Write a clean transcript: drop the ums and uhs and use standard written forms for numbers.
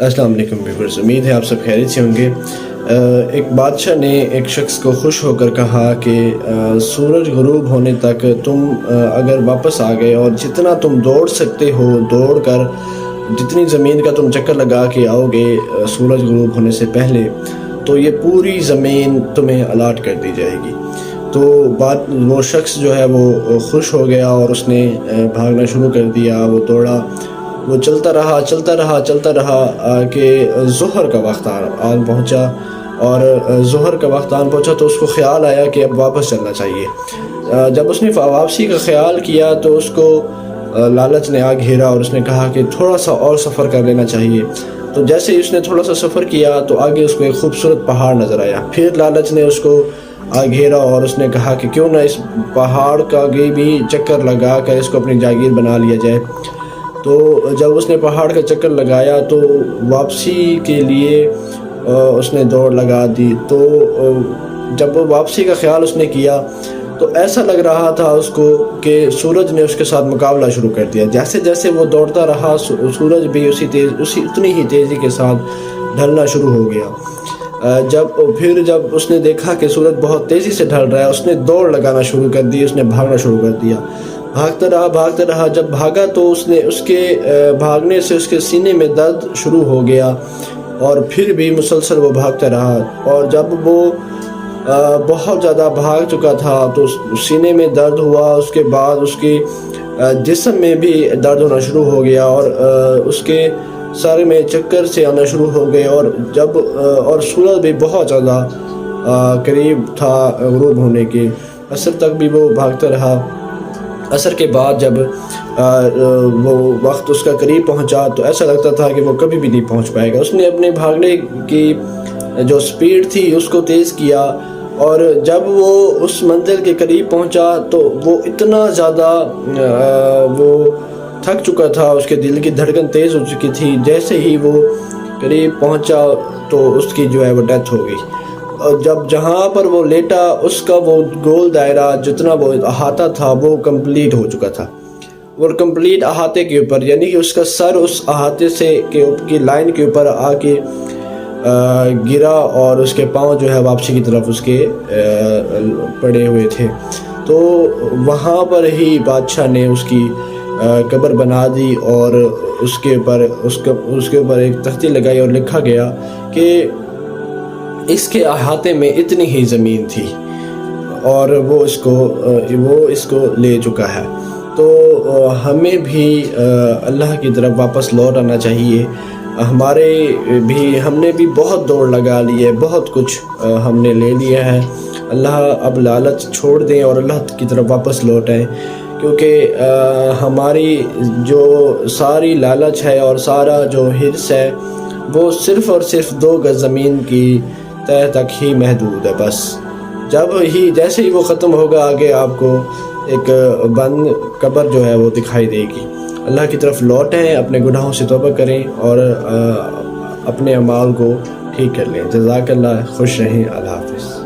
السلام علیکم ویورز، امید ہے آپ سب خیریت سے ہوں گے۔ ایک بادشاہ نے ایک شخص کو خوش ہو کر کہا کہ سورج غروب ہونے تک تم اگر واپس آ گئے اور جتنا تم دوڑ سکتے ہو دوڑ کر جتنی زمین کا تم چکر لگا کے آؤ گے سورج غروب ہونے سے پہلے، تو یہ پوری زمین تمہیں الاٹ کر دی جائے گی۔ تو وہ شخص جو ہے وہ خوش ہو گیا اور اس نے بھاگنا شروع کر دیا۔ وہ دوڑا، وہ چلتا رہا کہ ظہر کا وقت آن پہنچا، اور ظہر کا وقت آن پہنچا تو اس کو خیال آیا کہ اب واپس چلنا چاہیے۔ جب اس نے واپسی کا خیال کیا تو اس کو لالچ نے آ گھیرا اور اس نے کہا کہ تھوڑا سا اور سفر کر لینا چاہیے۔ تو جیسے ہی اس نے تھوڑا سا سفر کیا تو آگے اس کو ایک خوبصورت پہاڑ نظر آیا۔ پھر لالچ نے اس کو آ گھیرا اور اس نے کہا کہ کیوں نہ اس پہاڑ کا بھی چکر لگا کر اس کو اپنی جاگیر بنا لیا جائے۔ تو جب اس نے پہاڑ کا چکر لگایا تو واپسی کے لیے اس نے دوڑ لگا دی۔ تو جب وہ واپسی کا خیال اس نے کیا تو ایسا لگ رہا تھا اس کو کہ سورج نے اس کے ساتھ مقابلہ شروع کر دیا۔ جیسے جیسے وہ دوڑتا رہا سورج بھی اتنی ہی تیزی کے ساتھ ڈھلنا شروع ہو گیا۔ جب اس نے دیکھا کہ سورج بہت تیزی سے ڈھل رہا ہے، اس نے دوڑ لگانا شروع کر دی، اس نے بھاگنا شروع کر دیا۔ بھاگتا رہا، جب بھاگا تو اس کے بھاگنے سے اس کے سینے میں درد شروع ہو گیا، اور پھر بھی مسلسل وہ بھاگتا رہا۔ اور جب وہ بہت زیادہ بھاگ چکا تھا تو سینے میں درد ہوا، اس کے بعد اس کے جسم میں بھی درد ہونا شروع ہو گیا، اور اس کے سر میں چکر سے آنا شروع ہو گئے، اور سورج بھی بہت زیادہ قریب تھا غروب ہونے کے۔ عصر تک بھی وہ بھاگتا رہا۔ عصر کے بعد جب وہ وقت اس کا قریب پہنچا تو ایسا لگتا تھا کہ وہ کبھی بھی نہیں پہنچ پائے گا۔ اس نے اپنے بھاگنے کی جو سپیڈ تھی اس کو تیز کیا، اور جب وہ اس منزل کے قریب پہنچا تو وہ اتنا زیادہ وہ تھک چکا تھا، اس کے دل کی دھڑکن تیز ہو چکی تھی۔ جیسے ہی وہ قریب پہنچا تو اس کی جو ہے وہ ڈیتھ ہو گئی۔ اور جہاں پر وہ لیٹا اس کا وہ گول دائرہ جتنا وہ احاطہ تھا وہ کمپلیٹ ہو چکا تھا، اور کمپلیٹ احاطے کے اوپر، یعنی کہ اس کا سر اس احاطے سے کی لائن کے اوپر آ کے گرا، اور اس کے پاؤں جو ہے واپسی کی طرف اس کے پڑے ہوئے تھے۔ تو وہاں پر ہی بادشاہ نے اس کی قبر بنا دی، اور اس کے اوپر ایک تختی لگائی اور لکھا گیا کہ اس کے احاطے میں اتنی ہی زمین تھی، اور وہ اس کو لے چکا ہے۔ تو ہمیں بھی اللہ کی طرف واپس لوٹ آنا چاہیے۔ ہم نے بھی بہت دوڑ لگا لی ہے، بہت کچھ ہم نے لے لیا ہے۔ اب لالچ چھوڑ دیں اور اللہ کی طرف واپس لوٹ آئیں، کیونکہ ہماری جو ساری لالچ ہے اور سارا جو حرص ہے وہ صرف اور صرف 2 گز زمین کی تہ تک ہی محدود ہے۔ بس جیسے ہی وہ ختم ہوگا آگے آپ کو ایک بند قبر جو ہے وہ دکھائی دے گی۔ اللہ کی طرف لوٹیں، اپنے گناہوں سے توبہ کریں، اور اپنے اعمال کو ٹھیک کر لیں۔ جزاک اللہ، خوش رہیں، اللہ حافظ۔